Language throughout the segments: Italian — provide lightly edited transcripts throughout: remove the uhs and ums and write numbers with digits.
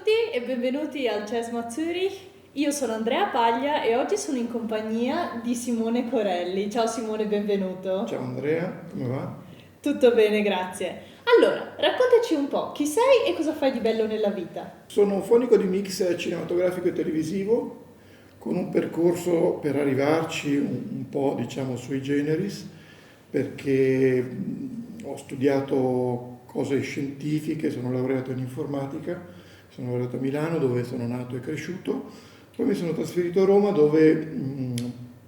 tutti e benvenuti al CESMA Zurich. Io sono Andrea Paglia e oggi sono in compagnia di Simone Corelli. Ciao Simone, benvenuto. Ciao Andrea, come va? Tutto bene, grazie. Allora, raccontaci un po' chi sei e cosa fai di bello nella vita. Sono un fonico di mix cinematografico e televisivo con un percorso per arrivarci un po' diciamo sui generis perché ho studiato cose scientifiche, sono laureato in informatica, sono laureato a Milano dove sono nato e cresciuto, poi mi sono trasferito a Roma dove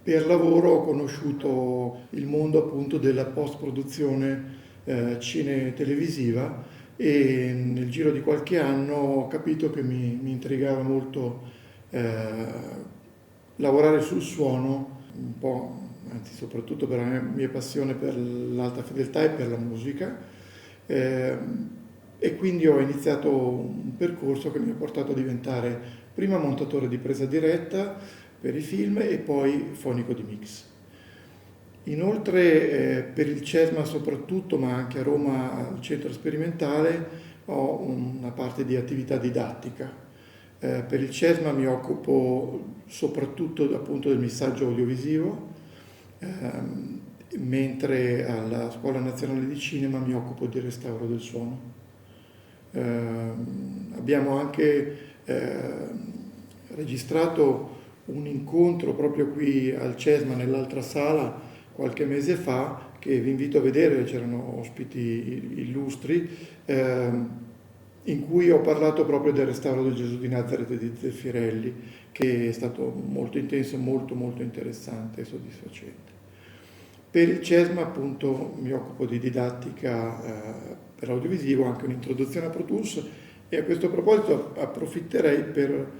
per lavoro ho conosciuto il mondo appunto della post-produzione cine-televisiva e nel giro di qualche anno ho capito che mi intrigava molto lavorare sul suono, un po', anzi soprattutto per la mia passione per l'alta fedeltà e per la musica. Eh, e quindi ho iniziato un percorso che mi ha portato a diventare prima montatore di presa diretta per i film e poi fonico di mix. Inoltre per il CESMA soprattutto, ma anche a Roma al centro sperimentale, ho una parte di attività didattica. Per il CESMA mi occupo soprattutto appunto del missaggio audiovisivo, mentre alla Scuola Nazionale di Cinema mi occupo di restauro del suono. Abbiamo anche registrato un incontro proprio qui al CESMA nell'altra sala qualche mese fa che vi invito a vedere, c'erano ospiti illustri, in cui ho parlato proprio del restauro del Gesù di Nazareth di Zeffirelli, che è stato molto intenso, molto molto interessante e soddisfacente. Per il CESMA appunto mi occupo di didattica per audiovisivo, anche un'introduzione a Pro Tools e a questo proposito approfitterei per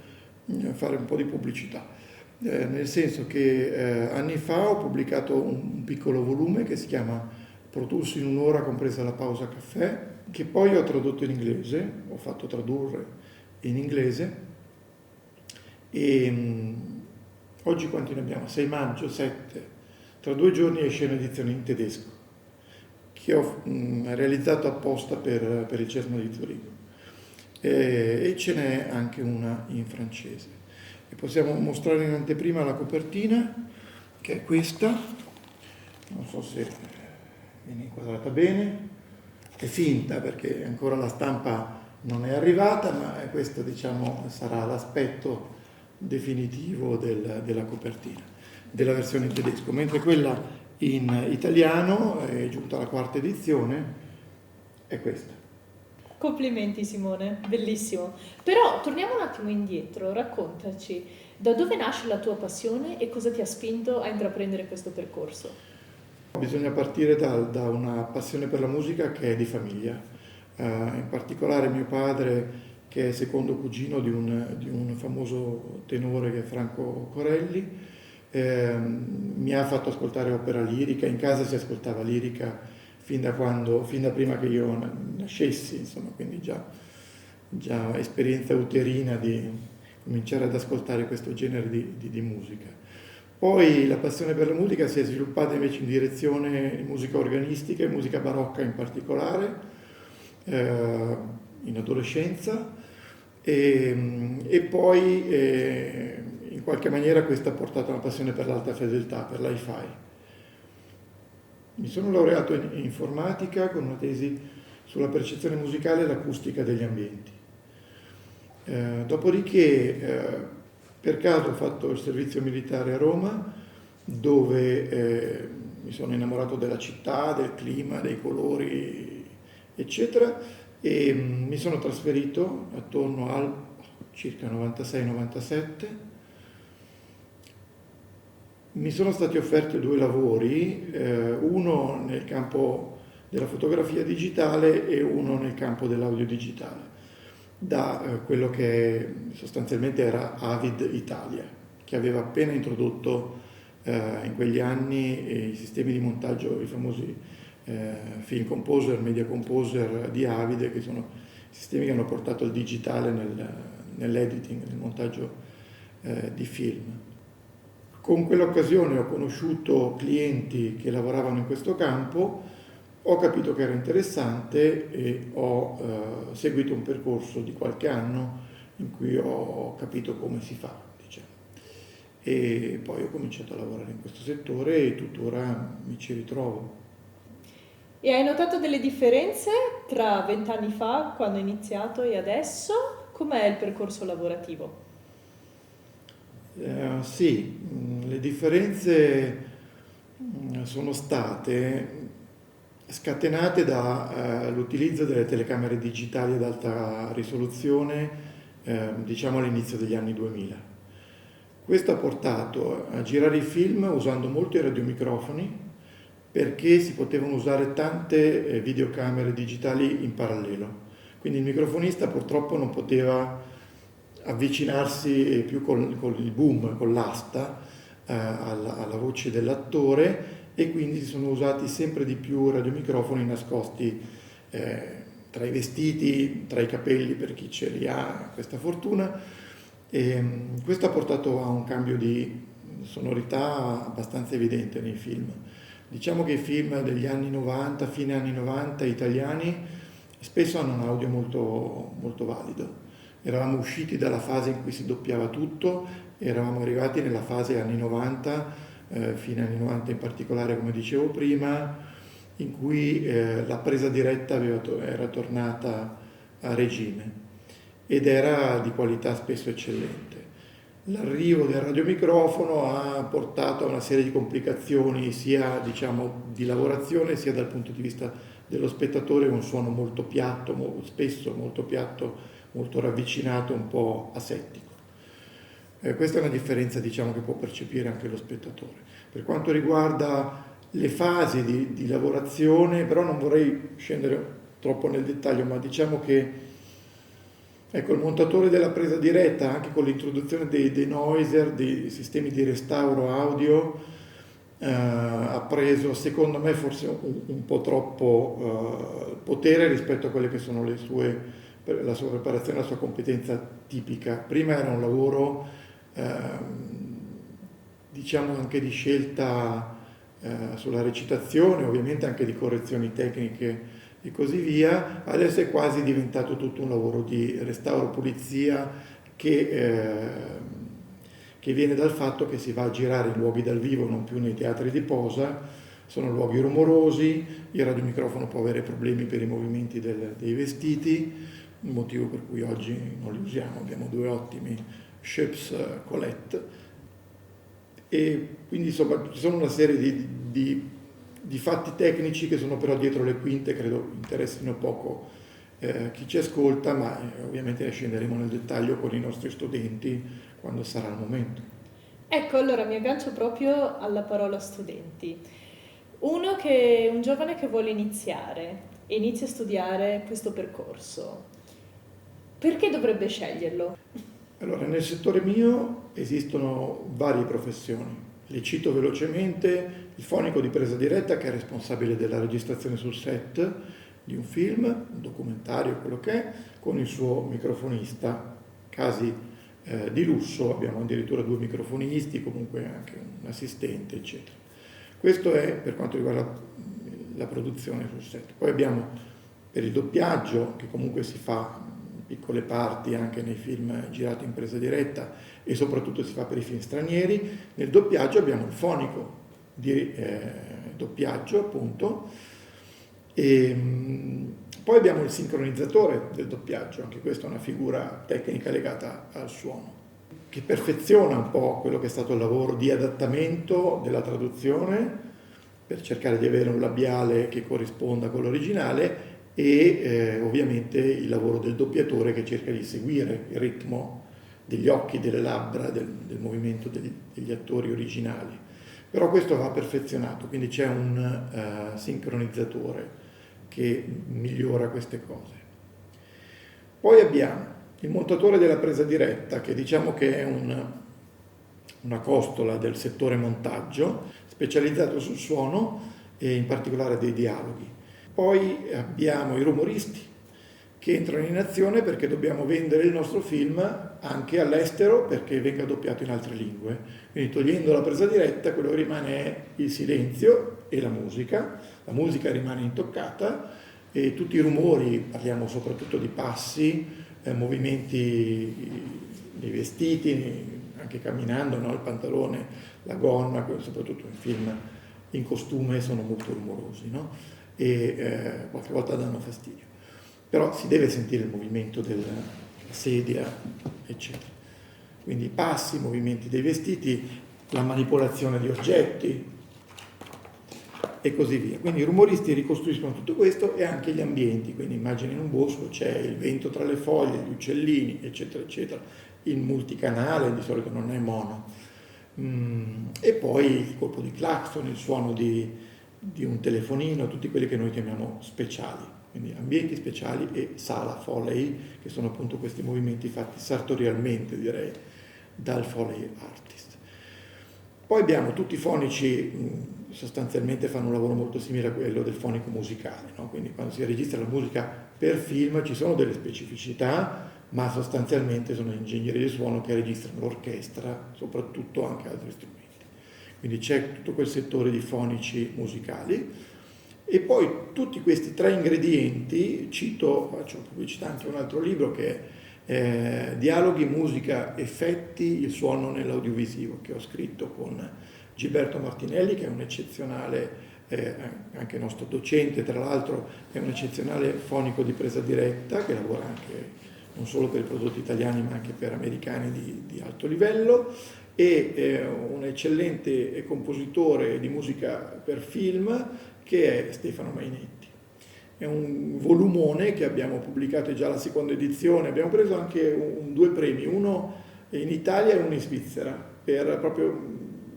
fare un po' di pubblicità. Nel senso che anni fa ho pubblicato un piccolo volume che si chiama Pro Tools in un'ora compresa la pausa caffè, che poi ho tradotto in inglese, ho fatto tradurre in inglese e oggi quanti ne abbiamo? 6 maggio, 7, tra 2 giorni esce un'edizione in tedesco che ho realizzato apposta per il CESMA di Zurigo e ce n'è anche una in francese. E possiamo mostrare in anteprima la copertina, che è questa, non so se viene inquadrata bene, è finta perché ancora la stampa non è arrivata, ma questo diciamo sarà l'aspetto definitivo della copertina, della versione in tedesco, mentre quella in italiano, è giunta la 4ª edizione, è questa. Complimenti Simone, bellissimo. Però torniamo un attimo indietro, raccontaci da dove nasce la tua passione e cosa ti ha spinto a intraprendere questo percorso. Bisogna partire da una passione per la musica che è di famiglia, in particolare mio padre che è secondo cugino di un famoso tenore che è Franco Corelli, mi ha fatto ascoltare opera lirica, in casa si ascoltava lirica fin da prima che io nascessi, insomma, quindi già esperienza uterina di cominciare ad ascoltare questo genere di musica. Poi la passione per la musica si è sviluppata invece in direzione musica organistica e musica barocca in particolare, in adolescenza, e poi in qualche maniera questo ha portato a una passione per l'alta fedeltà, per l'hi-fi. Mi sono laureato in informatica con una tesi sulla percezione musicale e l'acustica degli ambienti. Dopodiché per caso ho fatto il servizio militare a Roma, dove mi sono innamorato della città, del clima, dei colori, eccetera, e mi sono trasferito attorno al circa 96-97. Mi sono stati offerti 2 lavori, uno nel campo della fotografia digitale e uno nel campo dell'audio digitale, da quello che sostanzialmente era Avid Italia, che aveva appena introdotto in quegli anni i sistemi di montaggio, i famosi film composer, media composer di Avid, che sono sistemi che hanno portato il digitale nell'editing, nel montaggio di film. Con quell'occasione ho conosciuto clienti che lavoravano in questo campo, ho capito che era interessante e ho seguito un percorso di qualche anno in cui ho capito come si fa, diciamo. E poi ho cominciato a lavorare in questo settore e tuttora mi ci ritrovo. E hai notato delle differenze tra 20 anni fa, quando hai iniziato, e adesso? Com'è il percorso lavorativo? Sì, le differenze sono state scatenate dall'utilizzo delle telecamere digitali ad alta risoluzione, diciamo all'inizio degli anni 2000. Questo ha portato a girare i film usando molti radiomicrofoni, perché si potevano usare tante videocamere digitali in parallelo. Quindi il microfonista purtroppo non poteva avvicinarsi più con il boom, con l'asta, alla voce dell'attore, e quindi si sono usati sempre di più radiomicrofoni nascosti tra i vestiti, tra i capelli per chi ce li ha, questa fortuna. E questo ha portato a un cambio di sonorità abbastanza evidente nei film. Diciamo che i film degli anni 90, fine anni 90 italiani, spesso hanno un audio molto, molto valido. Eravamo usciti dalla fase in cui si doppiava tutto, eravamo arrivati nella fase anni 90, fine anni 90 in particolare, come dicevo prima, in cui la presa diretta era tornata a regime ed era di qualità spesso eccellente. L'arrivo del radiomicrofono ha portato a una serie di complicazioni sia, diciamo, di lavorazione sia dal punto di vista dello spettatore, un suono molto piatto, spesso molto piatto, molto ravvicinato, un po' asettico. Questa è una differenza, diciamo, che può percepire anche lo spettatore. Per quanto riguarda le fasi di lavorazione, però non vorrei scendere troppo nel dettaglio, ma diciamo che ecco, il montatore della presa diretta, anche con l'introduzione dei noiser, dei sistemi di restauro audio, ha preso, secondo me, forse un po' troppo potere rispetto a quelle che sono la sua preparazione, la sua competenza tipica. Prima era un lavoro, diciamo, anche di scelta sulla recitazione, ovviamente anche di correzioni tecniche e così via. Adesso è quasi diventato tutto un lavoro di restauro, pulizia, che viene dal fatto che si va a girare in luoghi dal vivo, non più nei teatri di posa. Sono luoghi rumorosi, il radiomicrofono può avere problemi per i movimenti dei vestiti, il motivo per cui oggi non li usiamo. Abbiamo due ottimi Schoeps Colette, e quindi insomma ci sono una serie di fatti tecnici che sono però dietro le quinte, credo interessino poco chi ci ascolta, ma ovviamente ne scenderemo nel dettaglio con i nostri studenti quando sarà il momento. Ecco, allora mi aggancio proprio alla parola studenti. Un giovane che vuole iniziare e inizia a studiare questo percorso, perché dovrebbe sceglierlo? Allora, nel settore mio esistono varie professioni. Le cito velocemente: il fonico di presa diretta, che è responsabile della registrazione sul set di un film, un documentario, quello che è, con il suo microfonista. Casi di lusso, abbiamo addirittura 2 microfonisti, comunque anche un assistente, eccetera. Questo è per quanto riguarda la produzione sul set. Poi abbiamo per il doppiaggio, che comunque si fa piccole parti anche nei film girati in presa diretta e soprattutto si fa per i film stranieri. Nel doppiaggio abbiamo il fonico di doppiaggio, appunto, e poi abbiamo il sincronizzatore del doppiaggio, anche questa è una figura tecnica legata al suono, che perfeziona un po' quello che è stato il lavoro di adattamento della traduzione per cercare di avere un labiale che corrisponda con l'originale, e ovviamente il lavoro del doppiatore che cerca di seguire il ritmo degli occhi, delle labbra, del movimento degli attori originali. Però questo va perfezionato, quindi c'è un sincronizzatore che migliora queste cose. Poi abbiamo il montatore della presa diretta, che diciamo che è una costola del settore montaggio, specializzato sul suono e in particolare dei dialoghi. Poi abbiamo i rumoristi, che entrano in azione perché dobbiamo vendere il nostro film anche all'estero perché venga doppiato in altre lingue. Quindi, togliendo la presa diretta, quello che rimane è il silenzio e la musica. La musica rimane intoccata e tutti i rumori, parliamo soprattutto di passi, movimenti nei vestiti, anche camminando, no? Il pantalone, la gonna, soprattutto in film in costume sono molto rumorosi, no? E qualche volta danno fastidio. Però si deve sentire il movimento della sedia, eccetera. Quindi i passi, i movimenti dei vestiti, la manipolazione di oggetti e così via. Quindi i rumoristi ricostruiscono tutto questo e anche gli ambienti, quindi immagini in un bosco c'è il vento tra le foglie, gli uccellini, eccetera, eccetera. Il multicanale di solito non è mono. E poi il colpo di clacson, il suono di un telefonino, tutti quelli che noi chiamiamo speciali, quindi ambienti speciali e sala, Foley, che sono appunto questi movimenti fatti sartorialmente, direi, dal Foley artist. Poi abbiamo tutti i fonici, sostanzialmente fanno un lavoro molto simile a quello del fonico musicale, no? Quindi quando si registra la musica per film ci sono delle specificità, ma sostanzialmente sono ingegneri di suono che registrano l'orchestra, soprattutto anche altri strumenti. Quindi c'è tutto quel settore di fonici musicali e poi tutti questi tre ingredienti, faccio pubblicità anche a un altro libro che è Dialoghi, musica, effetti, il suono nell'audiovisivo, che ho scritto con Gilberto Martinelli, che è un eccezionale, anche nostro docente, tra l'altro è un eccezionale fonico di presa diretta, che lavora anche non solo per i prodotti italiani ma anche per americani di alto livello, e un eccellente compositore di musica per film che è Stefano Mainetti. È un volumone che abbiamo pubblicato, è già la seconda edizione, abbiamo preso anche due premi, uno in Italia e uno in Svizzera, per proprio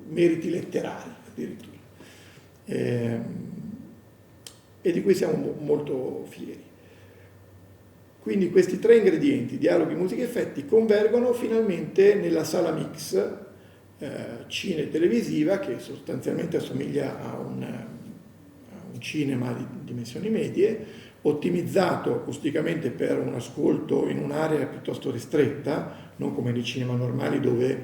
meriti letterari addirittura. E di cui siamo molto fieri. Quindi questi tre ingredienti, dialoghi, musica e effetti, convergono finalmente nella sala mix cine-televisiva, che sostanzialmente assomiglia a un cinema di dimensioni medie, ottimizzato acusticamente per un ascolto in un'area piuttosto ristretta, non come nei cinema normali dove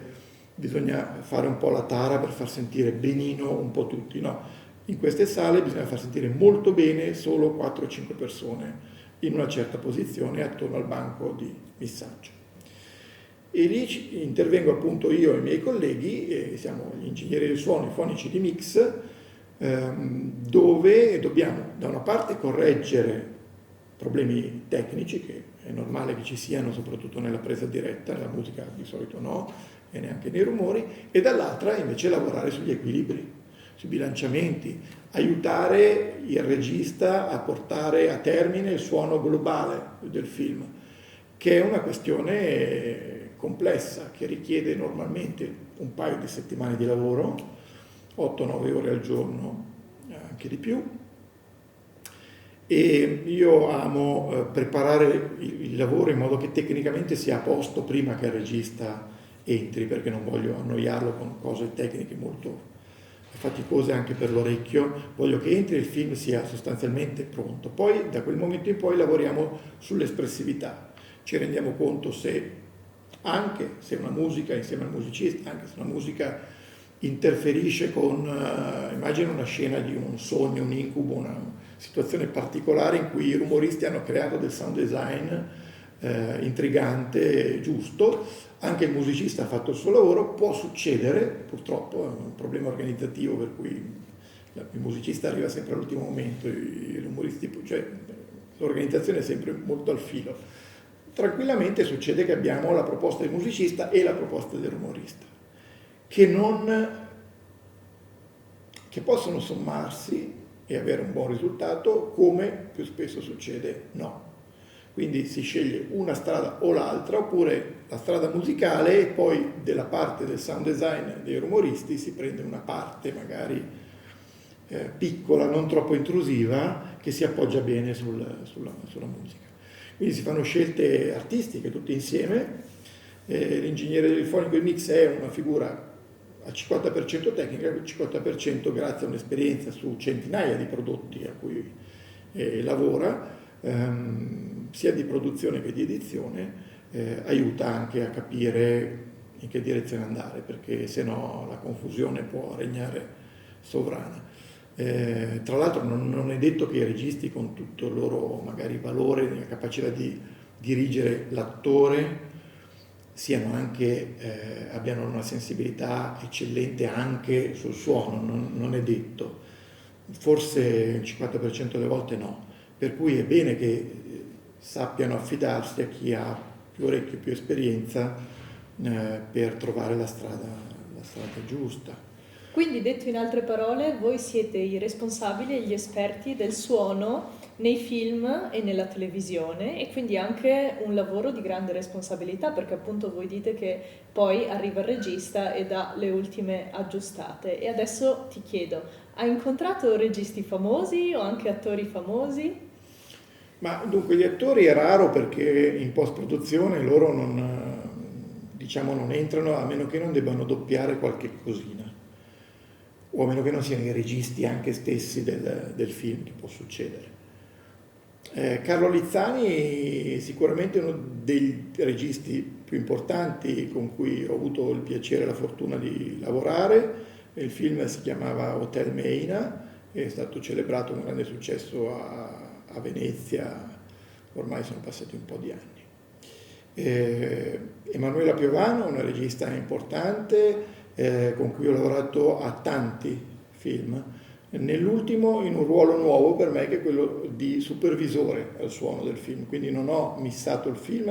bisogna fare un po' la tara per far sentire benino un po' tutti, no. In queste sale bisogna far sentire molto bene solo 4-5 persone in una certa posizione attorno al banco di missaggio. E lì intervengo appunto io e i miei colleghi, siamo gli ingegneri del suono, i fonici di mix, dove dobbiamo da una parte correggere problemi tecnici, che è normale che ci siano soprattutto nella presa diretta, nella musica di solito no, e neanche nei rumori, e dall'altra invece lavorare sugli equilibri, sui bilanciamenti, aiutare il regista a portare a termine il suono globale del film, che è una questione complessa, che richiede normalmente un paio di settimane di lavoro, 8-9 ore al giorno, anche di più. E io amo preparare il lavoro in modo che tecnicamente sia a posto prima che il regista entri, perché non voglio annoiarlo con cose tecniche molto faticose anche per l'orecchio, voglio che entri e il film sia sostanzialmente pronto. Poi da quel momento in poi lavoriamo sull'espressività, ci rendiamo conto anche se una musica insieme al musicista, anche se una musica interferisce con, immagino una scena di un sogno, un incubo, una situazione particolare in cui i rumoristi hanno creato del sound design intrigante, giusto, anche il musicista ha fatto il suo lavoro, può succedere, purtroppo è un problema organizzativo per cui il musicista arriva sempre all'ultimo momento, i rumoristi, cioè l'organizzazione è sempre molto al filo. Tranquillamente succede che abbiamo la proposta del musicista e la proposta del rumorista, che possono sommarsi e avere un buon risultato, come più spesso succede no. Quindi si sceglie una strada o l'altra, oppure la strada musicale e poi della parte del sound design dei rumoristi si prende una parte magari piccola, non troppo intrusiva, che si appoggia bene sulla musica. Quindi si fanno scelte artistiche tutte insieme. L'ingegnere del fonico e mix è una figura al 50% tecnica, al 50% grazie a un'esperienza su centinaia di prodotti a cui lavora, sia di produzione che di edizione, aiuta anche a capire in che direzione andare, perché se no la confusione può regnare sovrana. Tra l'altro non è detto che i registi, con tutto il loro magari valore, la capacità di dirigere l'attore, siano anche, abbiano una sensibilità eccellente anche sul suono, non è detto. Forse il 50% delle volte no. Per cui è bene che sappiano affidarsi a chi ha più orecchio, più esperienza per trovare la strada giusta. Quindi, detto in altre parole, voi siete i responsabili e gli esperti del suono nei film e nella televisione, e quindi anche un lavoro di grande responsabilità, perché appunto voi dite che poi arriva il regista e dà le ultime aggiustate. E adesso ti chiedo, hai incontrato registi famosi o anche attori famosi? Ma dunque gli attori è raro, perché in post-produzione loro non entrano, a meno che non debbano doppiare qualche cosina, o a meno che non siano i registi anche stessi del film, che può succedere. Carlo Lizzani sicuramente è uno dei registi più importanti con cui ho avuto il piacere e la fortuna di lavorare. Il film si chiamava Hotel Meina, è stato celebrato un grande successo a Venezia, ormai sono passati un po' di anni. Emanuela Piovano, una regista importante, con cui ho lavorato a tanti film, nell'ultimo in un ruolo nuovo per me, che è quello di supervisore al suono del film, quindi non ho missato il film,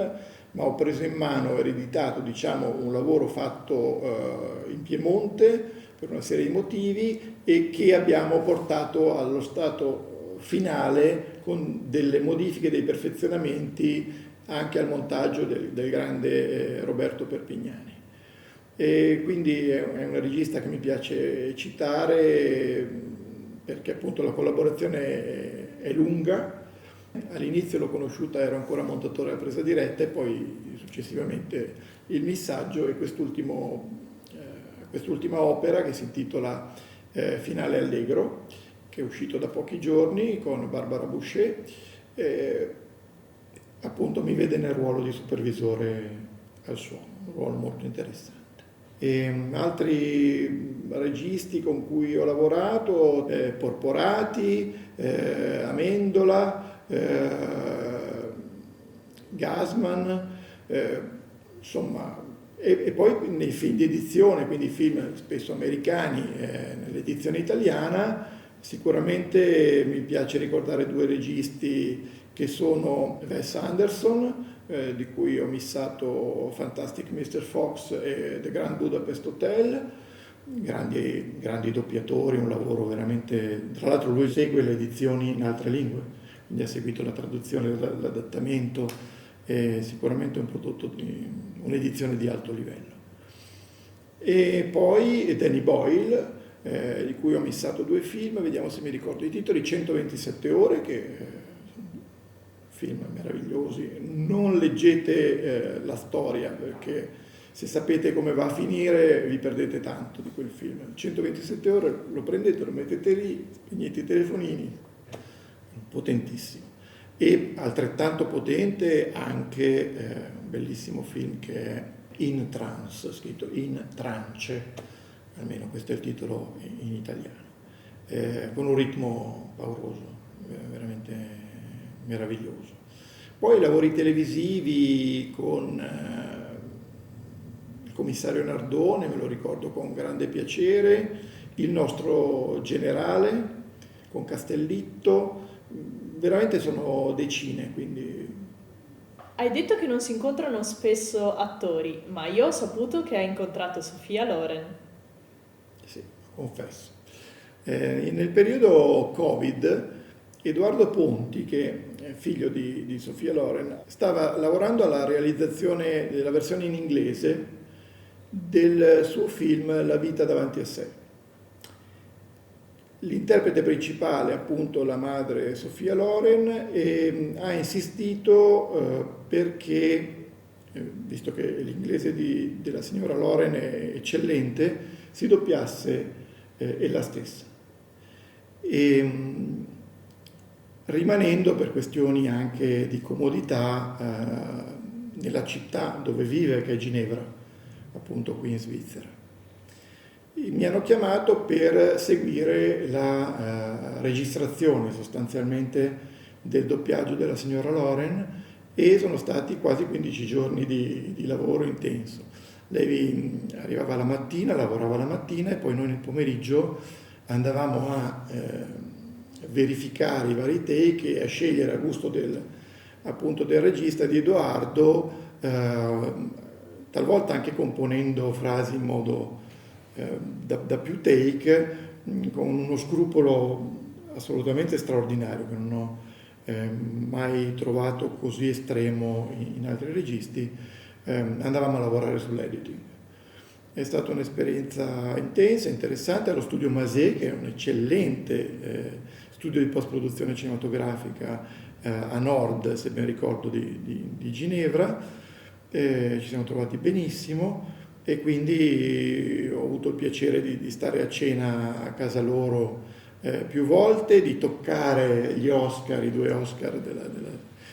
ma ho preso in mano, ereditato un lavoro fatto in Piemonte per una serie di motivi, e che abbiamo portato allo stato finale con delle modifiche, dei perfezionamenti anche al montaggio del grande Roberto Perpignani. E quindi è una regista che mi piace citare, perché appunto la collaborazione è lunga. All'inizio l'ho conosciuta, ero ancora montatore a presa diretta, e poi successivamente il missaggio, e quest'ultima opera che si intitola Finale Allegro, che è uscito da pochi giorni con Barbara Boucher, appunto mi vede nel ruolo di supervisore al suono, un ruolo molto interessante. Altri registi con cui ho lavorato, Porporati, Amendola, Gasman, insomma, e poi nei film di edizione, quindi film spesso americani, nell'edizione italiana, sicuramente mi piace ricordare due registi che sono Wes Anderson, di cui ho missato Fantastic Mr. Fox e The Grand Budapest Hotel, grandi doppiatori, un lavoro veramente... Tra l'altro lui segue le edizioni in altre lingue, quindi ha seguito la traduzione, l'adattamento, è sicuramente un prodotto un'edizione di alto livello. E poi Danny Boyle, di cui ho missato due film, vediamo se mi ricordo i titoli, 127 ore, che film meravigliosi. Non leggete la storia, perché se sapete come va a finire vi perdete tanto di quel film. 127 ore lo prendete, lo mettete lì, spegnete i telefonini, potentissimo. E altrettanto potente anche un bellissimo film che è In Trance, scritto In Trance, almeno questo è il titolo in italiano, con un ritmo pauroso, veramente meraviglioso. Poi lavori televisivi con il commissario Nardone, me lo ricordo con grande piacere, Il nostro generale con Castellitto, veramente sono decine, quindi... Hai detto che non si incontrano spesso attori, ma io ho saputo che hai incontrato Sophia Loren. Sì, confesso. Nel periodo Covid, Edoardo Ponti, che è figlio di Sophia Loren, stava lavorando alla realizzazione della versione in inglese del suo film La vita davanti a sé. L'interprete principale, appunto la madre Sophia Loren, ha insistito perché, visto che l'inglese della signora Loren è eccellente, si doppiasse ella stessa. Rimanendo per questioni anche di comodità nella città dove vive, che è Ginevra, appunto qui in Svizzera. Mi hanno chiamato per seguire la registrazione sostanzialmente del doppiaggio della signora Loren, e sono stati quasi 15 giorni di lavoro intenso. Lei arrivava la mattina, lavorava la mattina e poi noi nel pomeriggio andavamo a verificare i vari take e a scegliere a gusto appunto del regista, di Edoardo, talvolta anche componendo frasi in modo da più take, con uno scrupolo assolutamente straordinario che non ho mai trovato così estremo in altri registi. Andavamo a lavorare sull'editing. È stata un'esperienza intensa, interessante, allo studio Masé, che è un eccellente studio di post-produzione cinematografica a nord, se ben ricordo, di Ginevra. Ci siamo trovati benissimo e quindi ho avuto il piacere di stare a cena a casa loro più volte, di toccare gli Oscar, i 2 Oscar della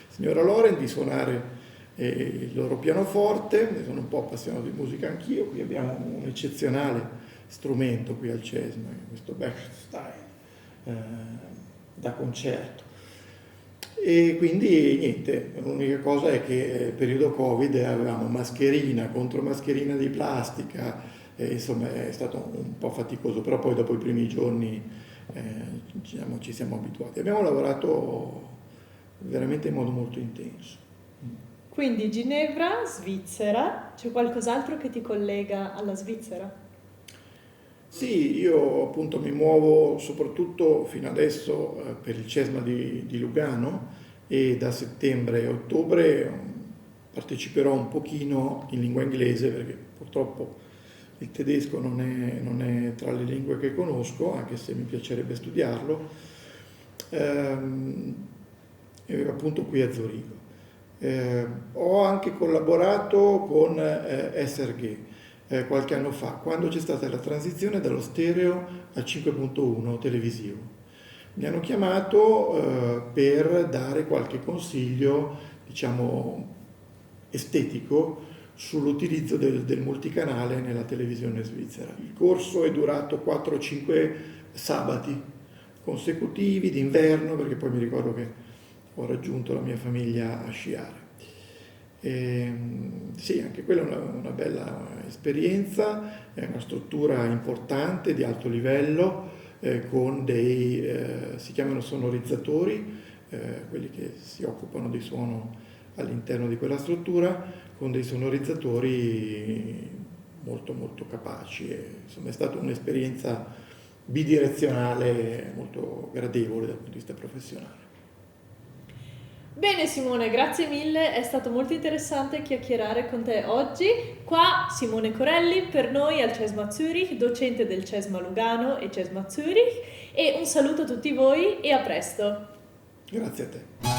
signora Loren, di suonare il loro pianoforte. Sono un po' appassionato di musica anch'io. Qui abbiamo un eccezionale strumento qui al CESMA, questo Bechstein da concerto. E quindi niente, l'unica cosa è che periodo Covid avevamo mascherina, contromascherina di plastica, insomma è stato un po' faticoso, però poi dopo i primi giorni diciamo, ci siamo abituati. Abbiamo lavorato veramente in modo molto intenso. Quindi Ginevra, Svizzera, c'è qualcos'altro che ti collega alla Svizzera? Sì, io appunto mi muovo soprattutto fino adesso per il CESMA di Lugano e da settembre e ottobre parteciperò un pochino in lingua inglese perché purtroppo il tedesco non è tra le lingue che conosco, anche se mi piacerebbe studiarlo, appunto qui a Zurigo. Ho anche collaborato con SRG qualche anno fa, quando c'è stata la transizione dallo stereo al 5.1 televisivo. Mi hanno chiamato per dare qualche consiglio, diciamo, estetico sull'utilizzo del multicanale nella televisione svizzera. Il corso è durato 4-5 sabati consecutivi d'inverno, perché poi mi ricordo che ho raggiunto la mia famiglia a sciare. Sì, anche quella è una bella esperienza, è una struttura importante di alto livello con si chiamano sonorizzatori, quelli che si occupano di suono all'interno di quella struttura, con dei sonorizzatori molto molto capaci. Insomma è stata un'esperienza bidirezionale molto gradevole dal punto di vista professionale. Bene Simone, grazie mille, è stato molto interessante chiacchierare con te oggi. Qua Simone Corelli, per noi al CESMA Zurich, docente del CESMA Lugano e CESMA Zurich, e un saluto a tutti voi e a presto. Grazie a te.